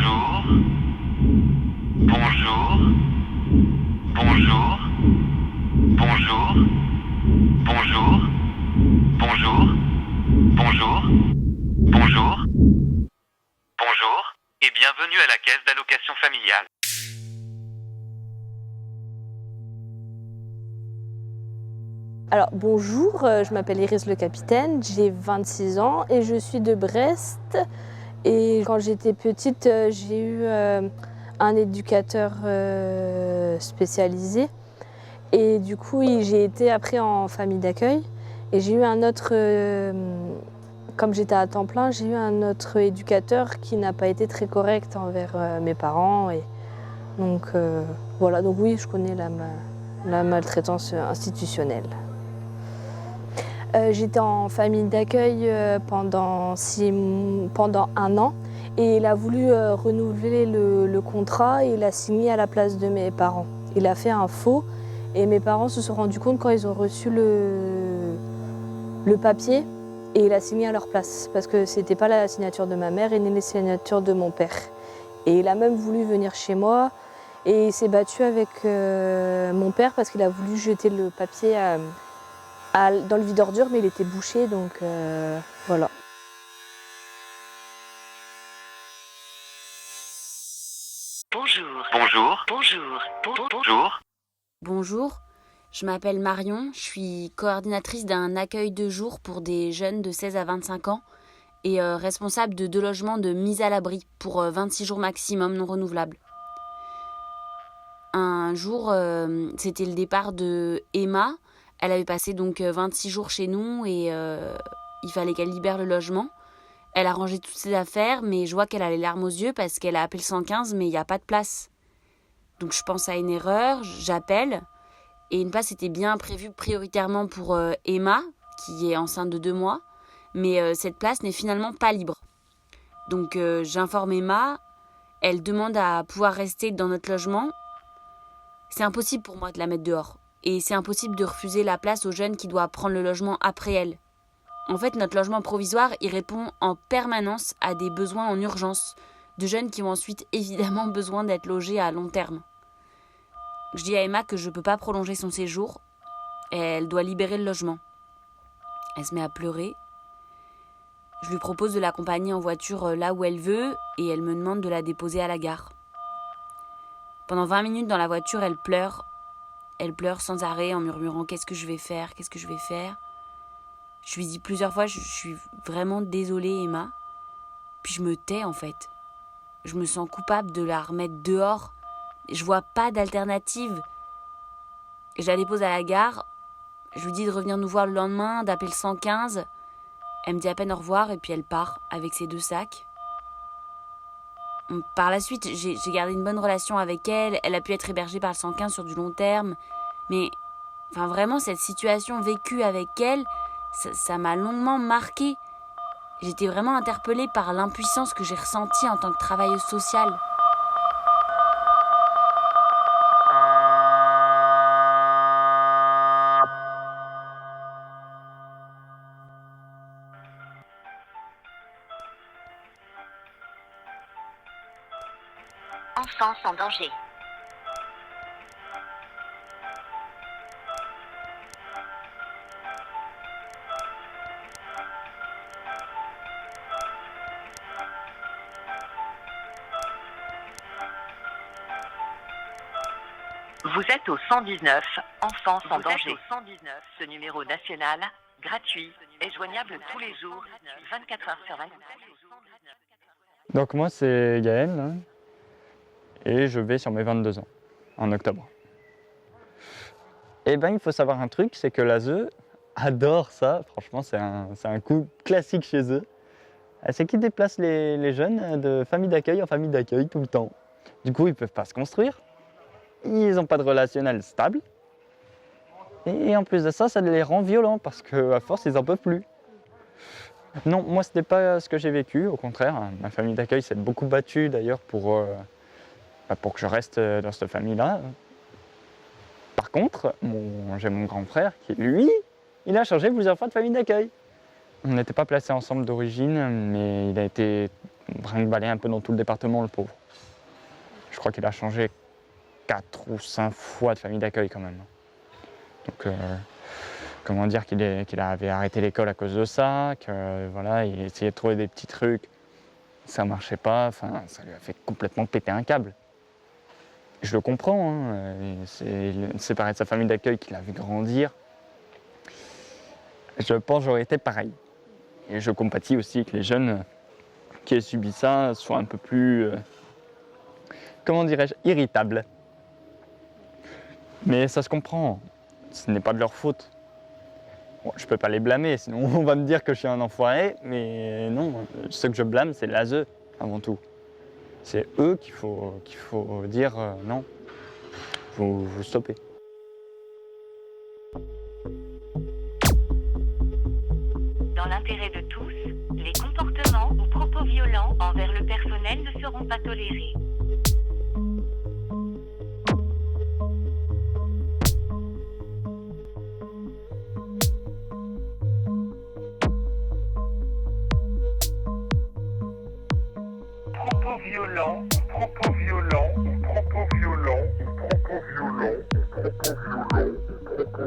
Bonjour. Bonjour. Bonjour. Bonjour. Bonjour. Bonjour. Bonjour. Bonjour. Bonjour. Et bienvenue à la caisse d'allocation familiale. Alors bonjour, je m'appelle Iris Le Capitaine, j'ai 26 ans et je suis de Brest. Et quand j'étais petite, j'ai eu un éducateur spécialisé. Et du coup, j'ai été après en famille d'accueil. Et j'ai eu un autre, comme j'étais à temps plein, j'ai eu un autre éducateur qui n'a pas été très correct envers mes parents. Et donc voilà, donc oui, je connais la maltraitance institutionnelle. J'étais en famille d'accueil pendant un an et il a voulu renouveler le contrat et il a signé à la place de mes parents. Il a fait un faux et mes parents se sont rendus compte quand ils ont reçu le papier et il a signé à leur place parce que c'était pas la signature de ma mère et ni la signature de mon père. Et il a même voulu venir chez moi et il s'est battu avec mon père parce qu'il a voulu jeter le papier dans le vide ordure, mais il était bouché, donc voilà. Bonjour. Bonjour. Bonjour. Bonjour. Bonjour, je m'appelle Marion, je suis coordinatrice d'un accueil de jour pour des jeunes de 16 à 25 ans et responsable de 2 logements de mise à l'abri pour 26 jours maximum non renouvelables. Un jour, c'était le départ de Emma. Elle avait passé donc 26 jours chez nous et il fallait qu'elle libère le logement. Elle a rangé toutes ses affaires, mais je vois qu'elle a les larmes aux yeux parce qu'elle a appelé le 115, mais il n'y a pas de place. Donc je pense à une erreur, j'appelle, et une place était bien prévue prioritairement pour Emma, qui est enceinte de 2 mois, mais cette place n'est finalement pas libre. Donc j'informe Emma, elle demande à pouvoir rester dans notre logement. C'est impossible pour moi de la mettre dehors. Et c'est impossible de refuser la place aux jeunes qui doivent prendre le logement après elle. En fait, notre logement provisoire, il répond en permanence à des besoins en urgence, de jeunes qui ont ensuite évidemment besoin d'être logés à long terme. Je dis à Emma que je ne peux pas prolonger son séjour, et elle doit libérer le logement. Elle se met à pleurer. Je lui propose de l'accompagner en voiture là où elle veut, et elle me demande de la déposer à la gare. Pendant 20 minutes dans la voiture, elle pleure. Elle pleure sans arrêt en murmurant « Qu'est-ce que je vais faire ? Qu'est-ce que je vais faire ?» Je lui dis plusieurs fois « Je suis vraiment désolée, Emma. » Puis je me tais en fait. Je me sens coupable de la remettre dehors. Je vois pas d'alternative. Je la dépose à la gare. Je lui dis de revenir nous voir le lendemain, d'appeler le 115. Elle me dit à peine au revoir et puis elle part avec ses 2 sacs. Par la suite, j'ai gardé une bonne relation avec elle. Elle a pu être hébergée par le 115 sur du long terme. Mais enfin, vraiment, cette situation vécue avec elle, ça m'a longuement marquée. J'étais vraiment interpellée par l'impuissance que j'ai ressentie en tant que travailleuse sociale. Enfance en danger. Vous êtes au 119, Enfance en danger. 119, ce numéro national, gratuit, est joignable tous les jours, 24 heures sur 24. Donc moi c'est Gaël hein, et je vais sur mes 22 ans en octobre. Et il faut savoir un truc, c'est que l'ASE adore ça, franchement c'est un coup classique chez eux. C'est qu'ils déplacent les jeunes de famille d'accueil en famille d'accueil tout le temps. Du coup ils ne peuvent pas se construire, ils n'ont pas de relationnel stable. Et en plus de ça, ça les rend violents parce qu'à force ils n'en peuvent plus. Non, moi ce n'est pas ce que j'ai vécu, au contraire. Ma famille d'accueil s'est beaucoup battue d'ailleurs pour que je reste dans cette famille-là. Par contre, j'ai mon grand frère qui, lui, il a changé plusieurs fois de famille d'accueil. On n'était pas placés ensemble d'origine, mais il a été brinque-ballé un peu dans tout le département, le pauvre. Je crois qu'il a changé 4 ou 5 fois de famille d'accueil quand même. Donc, comment dire qu'il avait arrêté l'école à cause de ça, que voilà, il essayait de trouver des petits trucs, ça marchait pas, enfin, ça lui a fait complètement péter un câble. Je le comprends, hein, c'est séparé de sa famille d'accueil qu'il a vu grandir. Je pense que j'aurais été pareil. Et je compatis aussi que les jeunes qui aient subi ça soient un peu plus, comment dirais-je, irritables. Mais ça se comprend, ce n'est pas de leur faute. Bon, je peux pas les blâmer, sinon on va me dire que je suis un enfoiré, mais non, ce que je blâme, c'est l'ASE avant tout. C'est eux qu'il faut dire non, vous stoppez. Dans l'intérêt de tous, les comportements ou propos violents envers le personnel ne seront pas tolérés. Propos violents, propos violents, propos violents, propos violents, propos violents, propos violents.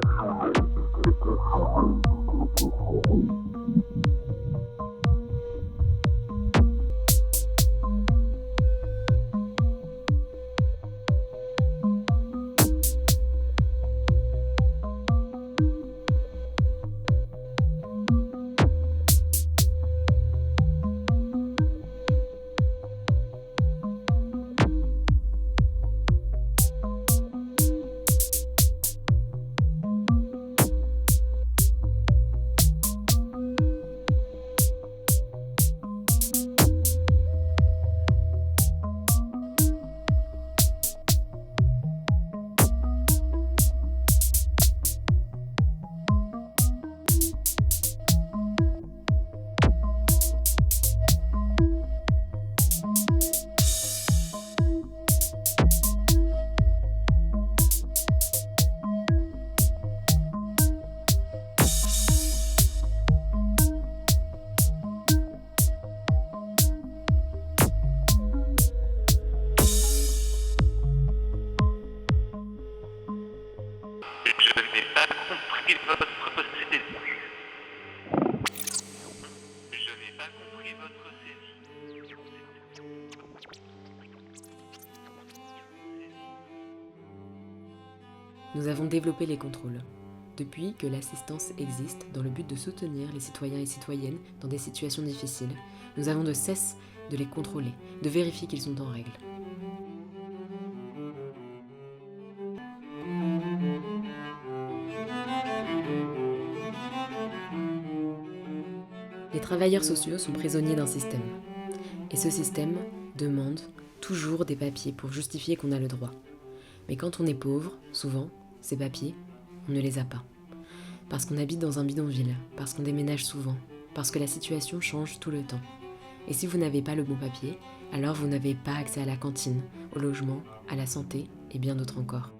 Nous avons développé les contrôles. Depuis que l'assistance existe dans le but de soutenir les citoyens et citoyennes dans des situations difficiles, nous avons de cesse de les contrôler, de vérifier qu'ils sont en règle. Les travailleurs sociaux sont prisonniers d'un système. Et ce système demande toujours des papiers pour justifier qu'on a le droit. Mais quand on est pauvre, souvent, ces papiers, on ne les a pas. Parce qu'on habite dans un bidonville, parce qu'on déménage souvent, parce que la situation change tout le temps. Et si vous n'avez pas le bon papier, alors vous n'avez pas accès à la cantine, au logement, à la santé et bien d'autres encore.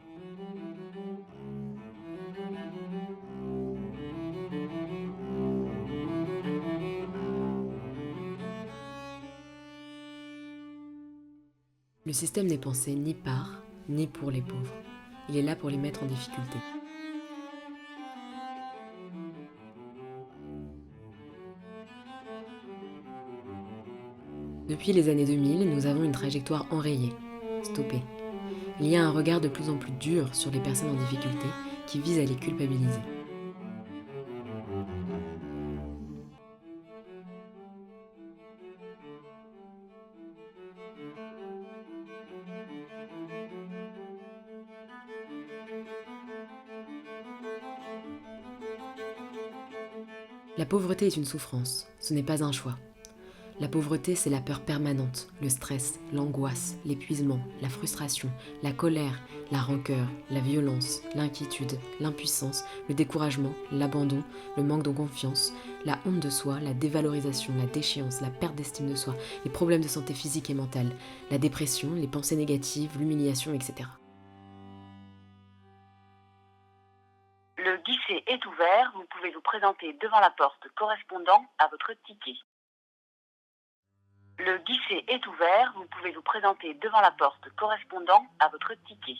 Le système n'est pensé ni par, ni pour les pauvres. Il est là pour les mettre en difficulté. Depuis les années 2000, nous avons une trajectoire enrayée, stoppée. Il y a un regard de plus en plus dur sur les personnes en difficulté qui vise à les culpabiliser. La pauvreté est une souffrance, ce n'est pas un choix. La pauvreté, c'est la peur permanente, le stress, l'angoisse, l'épuisement, la frustration, la colère, la rancœur, la violence, l'inquiétude, l'impuissance, le découragement, l'abandon, le manque de confiance, la honte de soi, la dévalorisation, la déchéance, la perte d'estime de soi, les problèmes de santé physique et mentale, la dépression, les pensées négatives, l'humiliation, etc. Le guichet est ouvert, vous pouvez vous présenter devant la porte correspondant à votre ticket. Le guichet est ouvert, vous pouvez vous présenter devant la porte correspondant à votre ticket.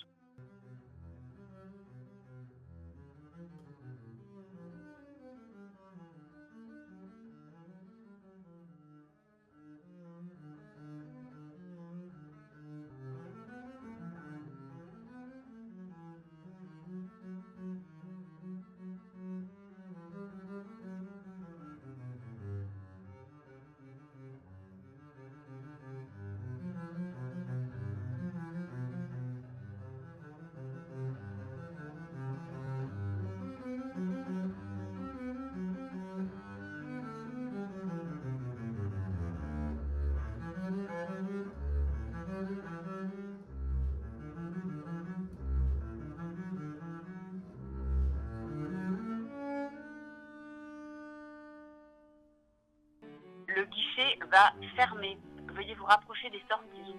Le guichet va fermer. Veuillez vous rapprocher des sorties.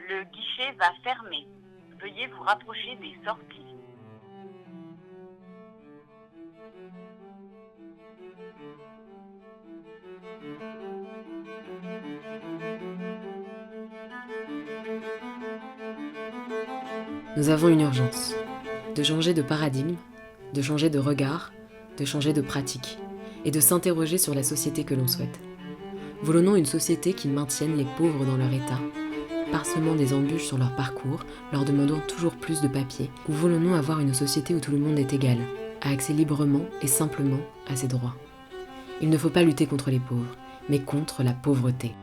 Le guichet va fermer. Veuillez vous rapprocher des sorties. Nous avons une urgence. De changer de paradigme, de changer de regard, de changer de pratique, et de s'interroger sur la société que l'on souhaite. Voulons-nous une société qui maintienne les pauvres dans leur état, parsemant des embûches sur leur parcours, leur demandant toujours plus de papiers, ou voulons-nous avoir une société où tout le monde est égal, a accès librement et simplement à ses droits? Il ne faut pas lutter contre les pauvres, mais contre la pauvreté.